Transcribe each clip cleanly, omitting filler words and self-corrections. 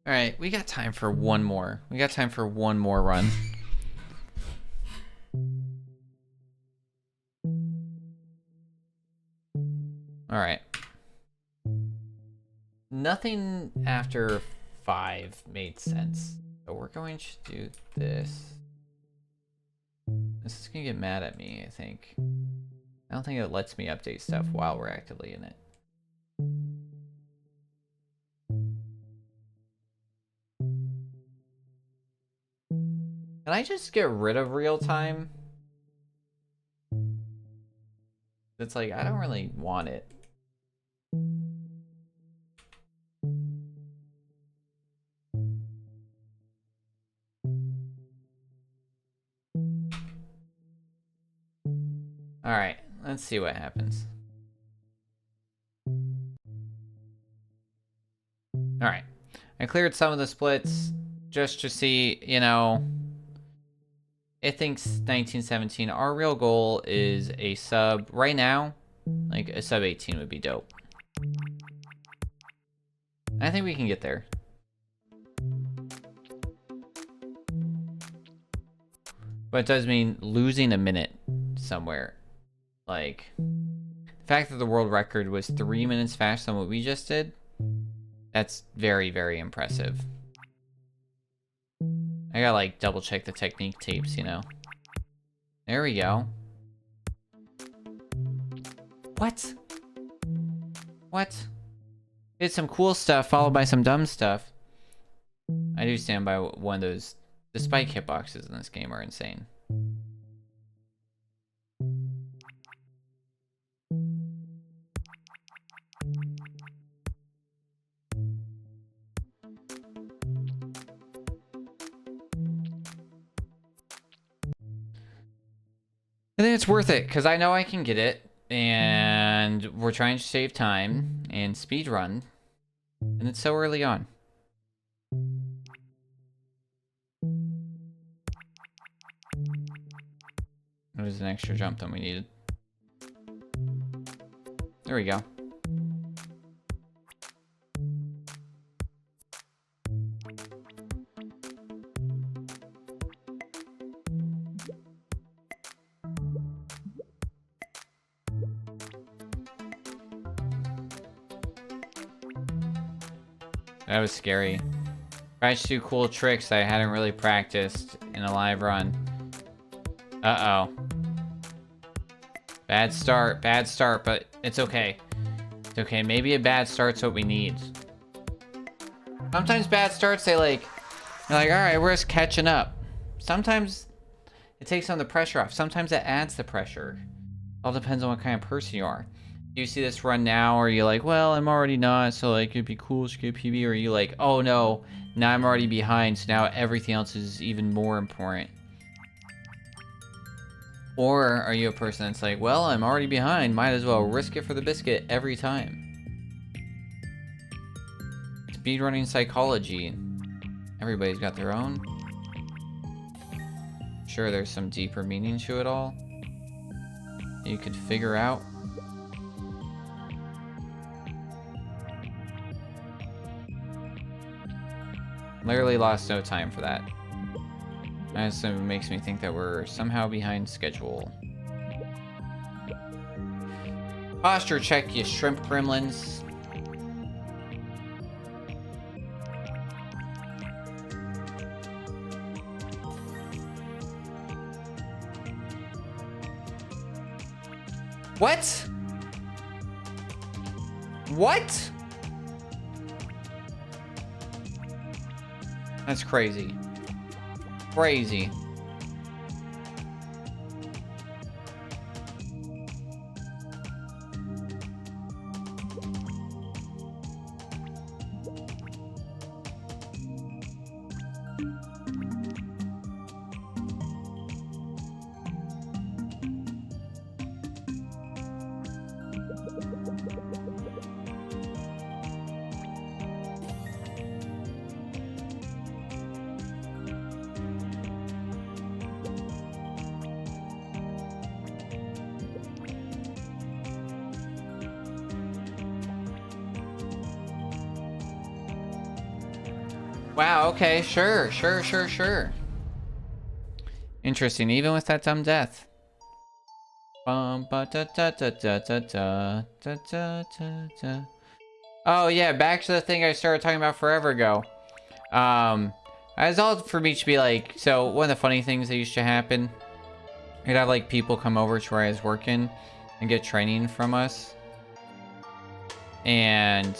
All right, we got time for one more. We got time for one more run. All right. Nothing after 5 made sense. So we're going to do this. This is gonna get mad at me, I think. I don't think it lets me update stuff while we're actively in it. Can I just get rid of real time? It's like, I don't really want it. Alright, let's see what happens. Alright, I cleared some of the splits just to see, you know, it thinks 1917. Our real goal is a sub, right now, like a sub 18 would be dope. I think we can get there. But it does mean losing a minute somewhere. Like, the fact that the world record was 3 minutes faster than what we just did, that's very, very impressive. I gotta, like, double check the technique tapes, you know? There we go. What? What? Did some cool stuff followed by some dumb stuff. I do stand by one of those. The spike hitboxes in this game are insane. I think it's worth it, because I know I can get it, and we're trying to save time and speed run, and it's so early on. It was an extra jump than we needed. There we go. That was scary. Tried to do cool tricks I hadn't really practiced in a live run. Uh-oh. Bad start, but it's okay. It's okay, maybe a bad start's what we need. Sometimes bad starts, they're like, alright, we're just catching up. Sometimes it takes some of the pressure off. Sometimes it adds the pressure. All depends on what kind of person you are. Do you see this run now, or are you like, well, I'm already not, so like it'd be cool to get PB, or are you like, oh no, now I'm already behind, so now everything else is even more important? Or are you a person that's like, well, I'm already behind, might as well risk it for the biscuit every time? Speedrunning psychology. Everybody's got their own. Sure, there's some deeper meaning to it all you could figure out. Literally lost no time for that. That makes me think that we're somehow behind schedule. Posture check, you shrimp gremlins. What? What? That's crazy. Crazy. Wow, okay, sure. Interesting, even with that dumb death. Oh yeah, back to the thing I started talking about forever ago. It's all for me to be like, so one of the funny things that used to happen, we'd have like people come over to where I was working and get training from us. And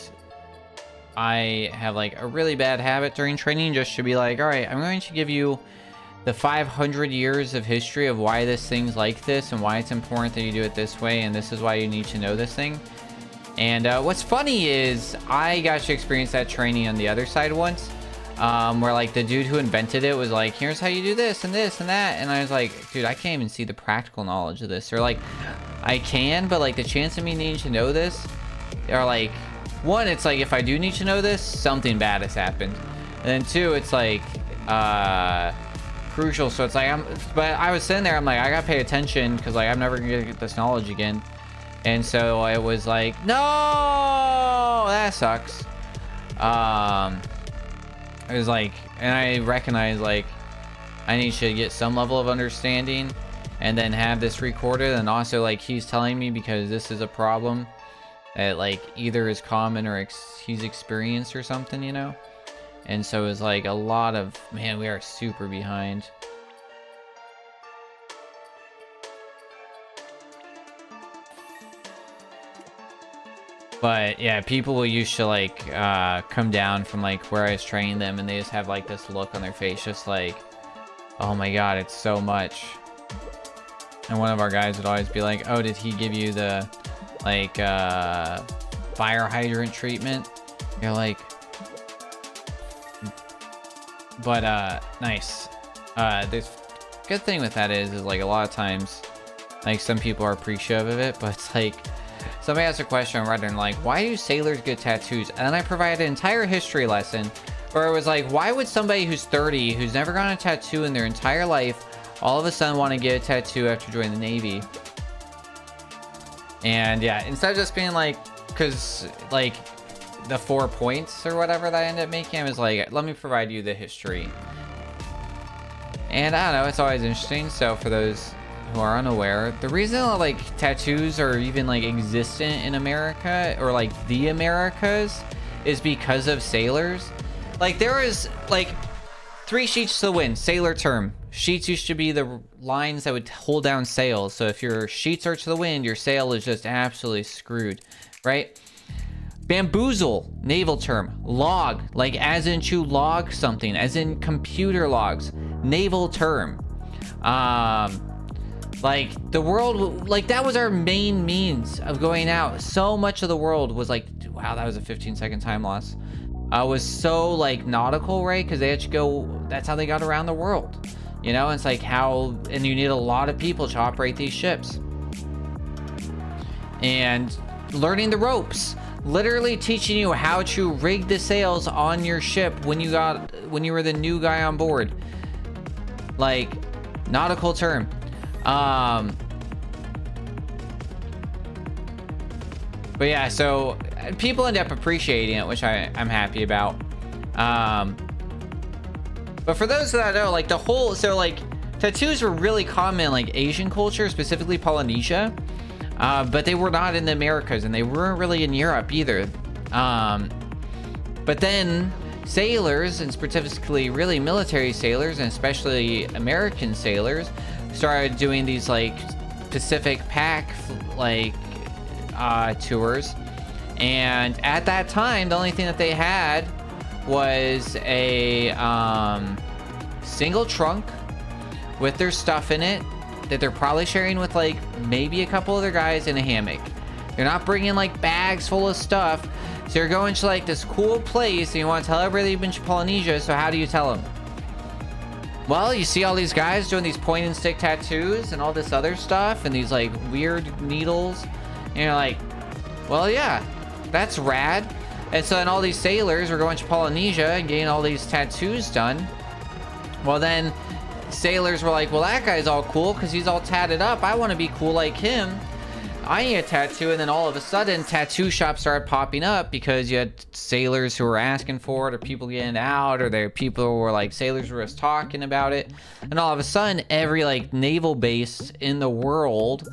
I have like a really bad habit during training just to be like, all right, I'm going to give you the 500 years of history of why this thing's like this and why it's important that you do it this way, and this is why you need to know this thing. And what's funny is I got to experience that training on the other side once, where like the dude who invented it was like, here's how you do this and this and that, and I was like, dude, I can't even see the practical knowledge of this. Or like, I can, but like the chance of me needing to know this, or like, one, it's like if I do need to know this, something bad has happened, and then two, it's like crucial. So it's like but I was sitting there, I'm like, I gotta pay attention because like I'm never gonna get this knowledge again. And so it was like, no, that sucks. It was like, and I recognize like I need to get some level of understanding and then have this recorded, and also like he's telling me because this is a problem that like either is common or he's experienced or something, you know. And so it's like a lot of, man, we are super behind. But yeah, people will used to like come down from like where I was training them, and they just have like this look on their face just like, oh my god, it's so much. And one of our guys would always be like, oh, did he give you the like fire hydrant treatment? You're like, but nice. The good thing with that is like a lot of times like some people are appreciative of it, but it's like somebody asked a question on Reddit and like, why do sailors get tattoos? And then I provided an entire history lesson where it was like, why would somebody who's 30 who's never gotten a tattoo in their entire life all of a sudden want to get a tattoo after joining the Navy? And yeah, instead of just being like, because like the 4 points or whatever that I ended up making, I was like, let me provide you the history. And I don't know, it's always interesting. So for those who are unaware, the reason that like tattoos are even like existent in America or like the Americas is because of sailors. Like there is like 3 sheets to the wind, sailor term. Sheets used to be the lines that would hold down sails. So if your sheets are to the wind, your sail is just absolutely screwed, right? Bamboozle, naval term. Log, like as in to log something, as in computer logs, naval term. Like the world, like that was our main means of going out. So much of the world was like, wow, that was a 15-second time loss. Was so like nautical, right? Because they had to go, that's how they got around the world. You know, it's like how, and you need a lot of people to operate these ships. And learning the ropes, literally teaching you how to rig the sails on your ship when you were the new guy on board. Like, nautical term. But yeah, so people end up appreciating it, which I'm happy about. But for those that know, like the whole, so like tattoos were really common in like Asian culture, specifically Polynesia, but they were not in the Americas, and they weren't really in Europe either. But then sailors, and specifically really military sailors, and especially American sailors, started doing these like Pacific Pac like tours. And at that time, the only thing that they had was a single trunk with their stuff in it that they're probably sharing with like maybe a couple other guys in a hammock. They're not bringing like bags full of stuff. So you're going to like this cool place and you want to tell everybody you've been to Polynesia. So how do you tell them? Well, you see all these guys doing these point and stick tattoos and all this other stuff and these like weird needles. And you're like, well, yeah, that's rad. And so then all these sailors were going to Polynesia and getting all these tattoos done. Well, then sailors were like, well, that guy's all cool because he's all tatted up. I want to be cool like him. I need a tattoo, and then all of a sudden tattoo shops started popping up because you had sailors who were asking for it, or people getting out, or there people who were like, sailors were just talking about it. And all of a sudden every like naval base in the world,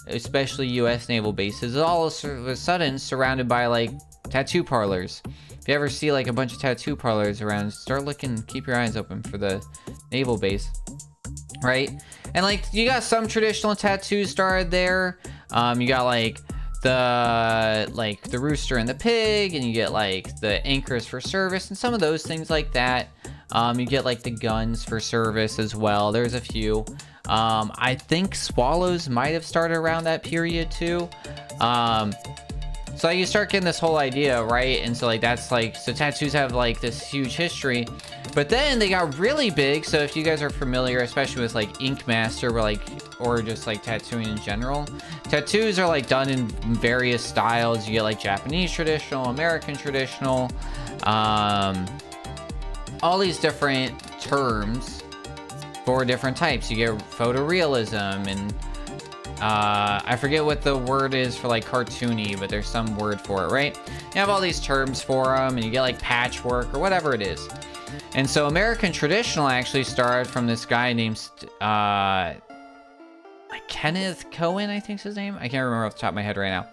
especially US naval bases, is all of a sudden surrounded by like tattoo parlors. If you ever see like a bunch of tattoo parlors around, start looking, keep your eyes open for the naval base, right? And like you got some traditional tattoos started there. You got like the rooster and the pig, and you get like the anchors for service and some of those things like that. You get like the guns for service as well. There's a few. I think swallows might have started around that period too. So you start getting this whole idea, right? And so like that's like, so tattoos have like this huge history, but then they got really big. So if you guys are familiar, especially with like Ink Master, or just like tattooing in general, tattoos are like done in various styles. You get like Japanese traditional, American traditional, all these different terms for different types. You get photorealism, and I forget what the word is for like cartoony, but there's some word for it, right? You have all these terms for them, and you get like patchwork or whatever it is. And so American traditional actually started from this guy named Kenneth Cohen, I think's his name. I can't remember off the top of my head right now.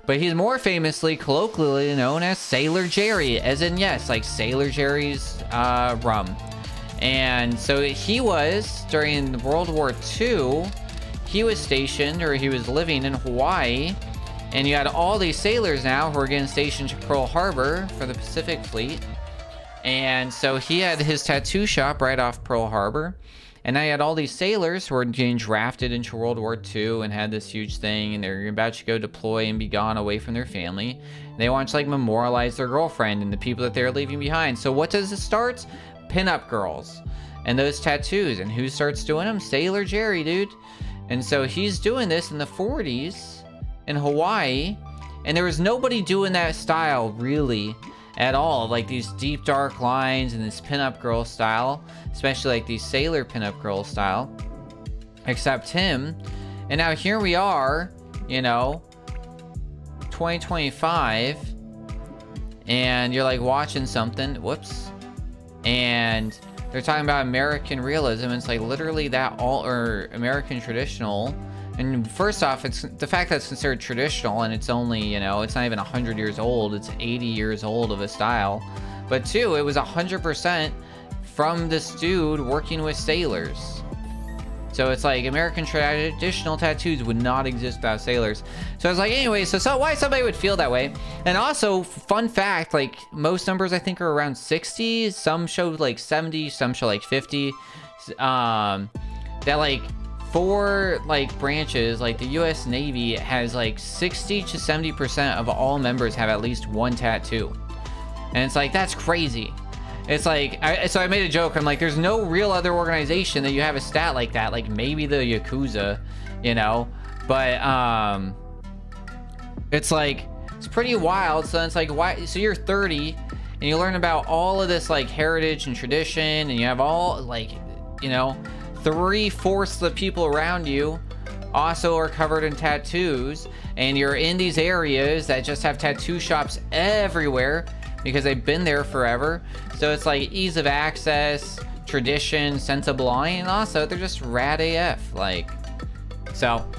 But he's more famously, colloquially known as Sailor Jerry, as in, yes, like Sailor Jerry's rum. And so he was, during World War II, he was stationed, or he was living in Hawaii, and you had all these sailors now who were getting stationed to Pearl Harbor for the Pacific Fleet. And so he had his tattoo shop right off Pearl Harbor, and now you had all these sailors who were getting drafted into World War II and had this huge thing, and they're about to go deploy and be gone away from their family. They want to like memorialize their girlfriend and the people that they're leaving behind. So what does it start? Pinup girls and those tattoos. And who starts doing them? Sailor Jerry, dude. And so he's doing this in the 40s in Hawaii, and there was nobody doing that style really at all, like these deep dark lines and this pinup girl style, especially like these sailor pinup girl style, except him. And now here we are, you know, 2025, and you're like watching something, whoops, and they're talking about American realism, and it's like literally that or American traditional. And first off, it's the fact that it's considered traditional, and it's only, you know, it's not even 100 years old, it's 80 years old of a style. But two, it was 100% from this dude working with sailors. So it's like American traditional tattoos would not exist without sailors. So I was like, anyway, so why somebody would feel that way. And also, fun fact, like most numbers I think are around 60. Some show like 70, some show like 50. That like 4 like branches, like the US Navy has like 60 to 70% of all members have at least one tattoo. And it's like, that's crazy. It's like, so I made a joke. I'm like, there's no real other organization that you have a stat like that. Like maybe the Yakuza, you know, but it's like, it's pretty wild. So it's like, why? So you're 30 and you learn about all of this like heritage and tradition, and you have all like, you know, 3/4 of the people around you also are covered in tattoos, and you're in these areas that just have tattoo shops everywhere because they've been there forever. So it's like ease of access, tradition, sense of belonging, and also they're just rad AF. Like, so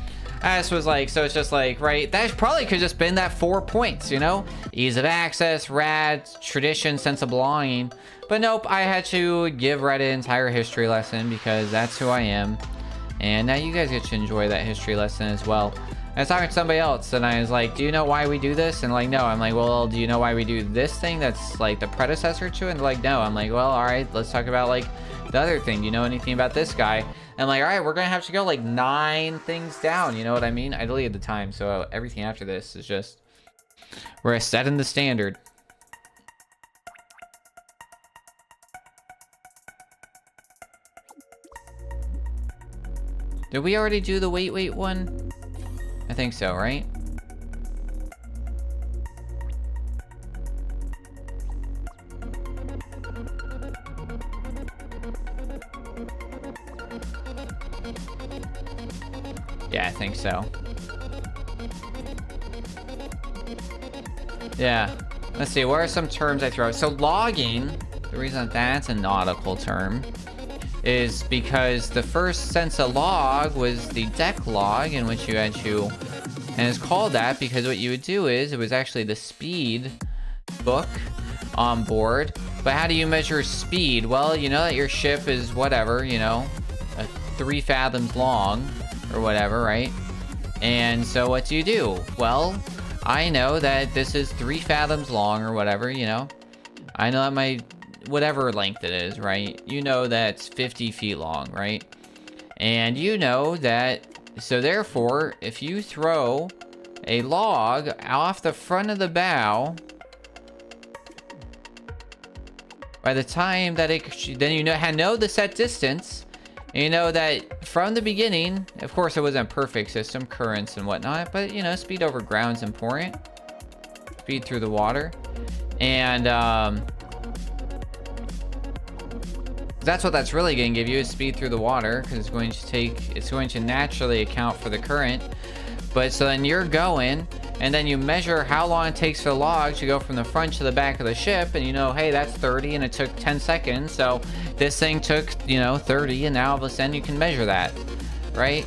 I just was like, so it's just like, right, that probably could just been that 4 points, you know, ease of access, rad, tradition, sense of belonging. But nope, I had to give Reddit an entire history lesson because that's who I am. And now you guys get to enjoy that history lesson as well. I was talking to somebody else, and I was like, do you know why we do this? And like, no. I'm like, well, do you know why we do this thing that's like the predecessor to it? And they're like, no. I'm like, well, all right, let's talk about like the other thing. Do you know anything about this guy? And I'm like, all right, we're gonna have to go like 9 things down, you know what I mean? I deleted the time, so everything after this is just, we're setting the standard. Did we already do the wait one? I think so, right? Yeah, I think so. Yeah. Let's see, what are some terms I throw? So logging, the reason that's a nautical term is because the first sense of log was the deck log, in which you had to, and it's called that because what you would do is, it was actually the speed book on board. But how do you measure speed? Well, you know that your ship is whatever, you know, 3 fathoms long or whatever, right? And so what do you do? Well, I know that this is 3 fathoms long or whatever, you know. I know that my, whatever length it is, right? You know that's 50 feet long, right? And you know that, so therefore, if you throw a log off the front of the bow, by the time that it, then you know the set distance, and you know that from the beginning, of course it wasn't a perfect system, currents and whatnot, but you know, speed over ground is important. Speed through the water. And that's what that's really going to give you, is speed through the water, because it's going to naturally account for the current. But so then you're going, and then you measure how long it takes for the log to go from the front to the back of the ship, and you know, hey, that's 30 and it took 10 seconds, so this thing took, you know, 30, and now all of a sudden you can measure that, right?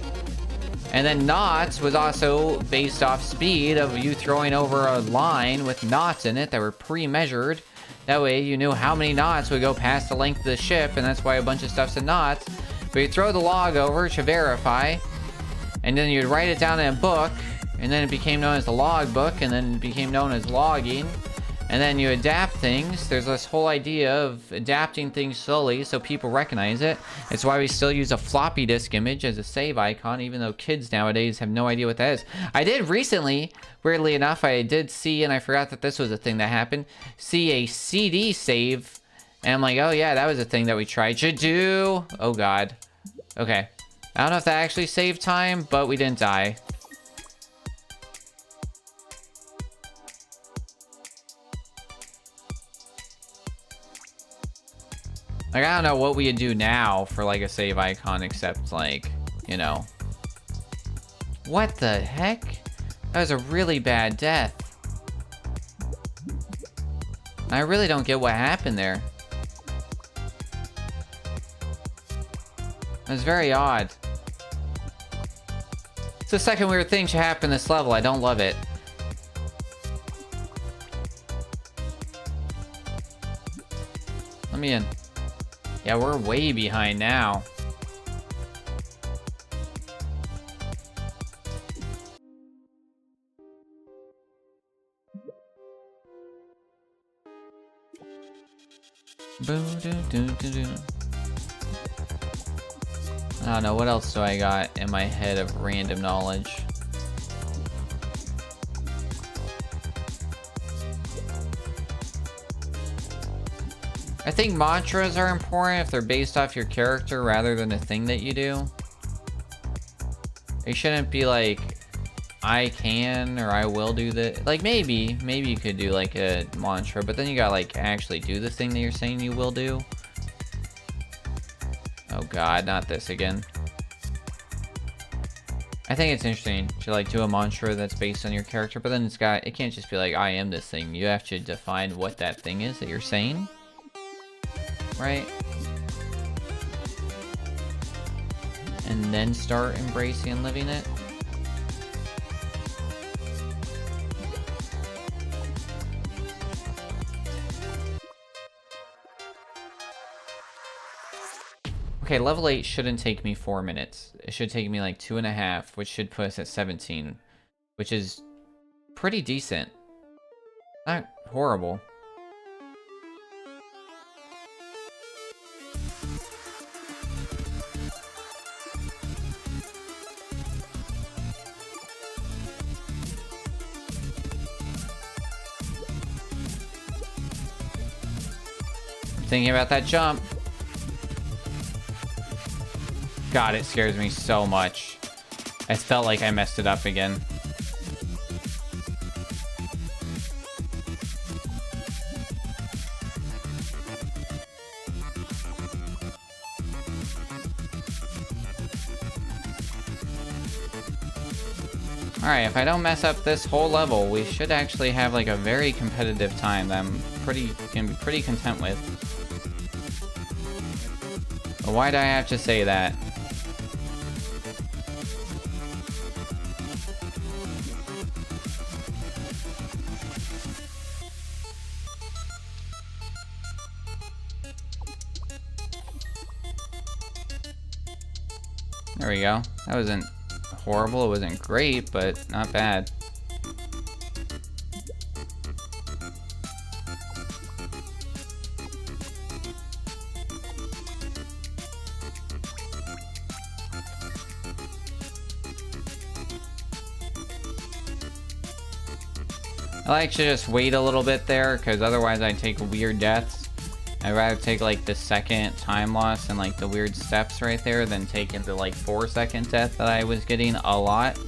And then knots was also based off speed of you throwing over a line with knots in it that were pre-measured. That way you knew how many knots would go past the length of the ship, and that's why a bunch of stuff's in knots. But you throw the log over to verify, and then you'd write it down in a book, and then it became known as the log book, and then it became known as logging. And then you adapt things. There's this whole idea of adapting things slowly so people recognize it. It's why we still use a floppy disk image as a save icon, even though kids nowadays have no idea what that is. I did recently, weirdly enough, I did see, and I forgot that this was a thing that happened, see a CD save, and I'm like, oh yeah, that was a thing that we tried to do. Oh god. Okay. I don't know if that actually saved time, but we didn't die. Like, I don't know what we would do now for, like, a save icon, except, like, you know. What the heck? That was a really bad death. I really don't get what happened there. It was very odd. It's the second weird thing to happen in this level. I don't love it. Let me in. Yeah, we're way behind now. I don't know, what else do I got in my head of random knowledge? I think mantras are important if they're based off your character rather than a thing that you do. It shouldn't be like, I can or I will do that. Like, maybe you could do like a mantra, but then you gotta like actually do the thing that you're saying you will do. Oh god, not this again. I think it's interesting to like do a mantra that's based on your character, but then it can't just be like, I am this thing. You have to define what that thing is that you're saying. Right? And then start embracing and living it. Okay, level 8 shouldn't take me 4 minutes. It should take me like 2.5, which should put us at 17, which is pretty decent. Not horrible. Thinking about that jump. God, it scares me so much. I felt like I messed it up again. Alright, if I don't mess up this whole level, we should actually have like a very competitive time that I'm gonna be pretty content with. But why do I have to say that? There we go. That wasn't horrible, it wasn't great, but not bad. I like to just wait a little bit there, because otherwise I take weird deaths. I'd rather take like the second time loss and like the weird steps right there than taking the like 4-second death that I was getting a lot.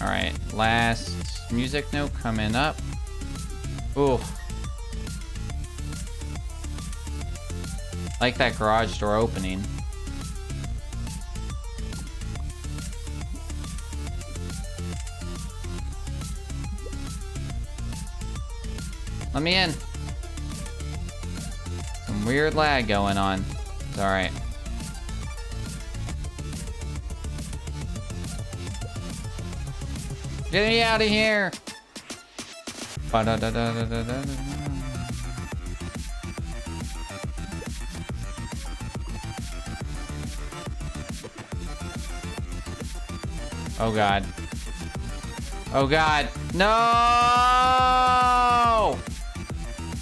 Alright, last music note coming up. Ooh. Like that garage door opening. Let me in. Some weird lag going on. It's alright. Get me out of here! Oh god. Oh god. No!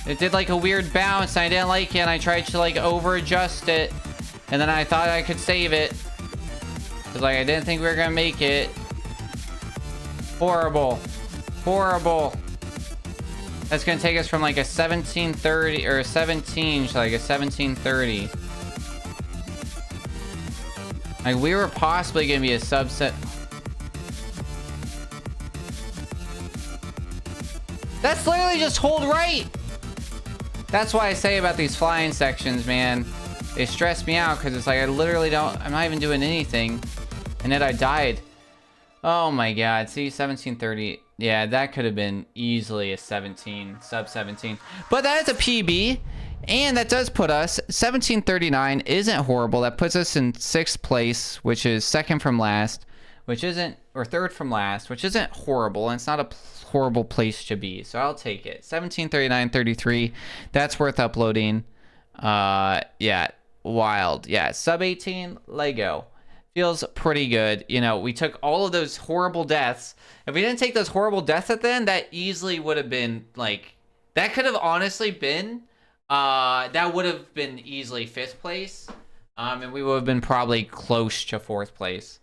It did like a weird bounce and I didn't like it and I tried to like over adjust it. And then I thought I could save it. Cause like I didn't think we were gonna make it. Horrible. Horrible. That's gonna take us from like a 1730 or a 17 to like a 1730. Like we were possibly gonna be a subset. That's literally just hold right. That's why I say about these flying sections, man. They stress me out because it's like I literally don't, I'm not even doing anything. And then I died. Oh my god. See, 1730. Yeah, that could have been easily a 17, sub 17. But that is a PB. And that does put us, 1739 isn't horrible. That puts us in 6th place, which is second from last, which isn't, or third from last, which isn't horrible. And it's not a horrible place to be. So I'll take it. 1739.33. That's worth uploading. Yeah, wild. Yeah, sub 18, Lego. Feels pretty good. You know, we took all of those horrible deaths. If we didn't take those horrible deaths at the end, that easily would have been like, that could have honestly been, that would have been easily 5th place. And we would have been probably close to 4th place.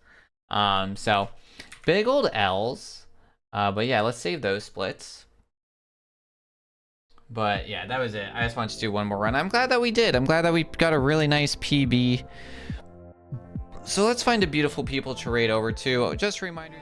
So big old L's. But yeah, let's save those splits. But yeah, that was it. I just wanted to do one more run. I'm glad that we did. I'm glad that we got a really nice PB. So let's find a beautiful people to raid over to. Just a reminder.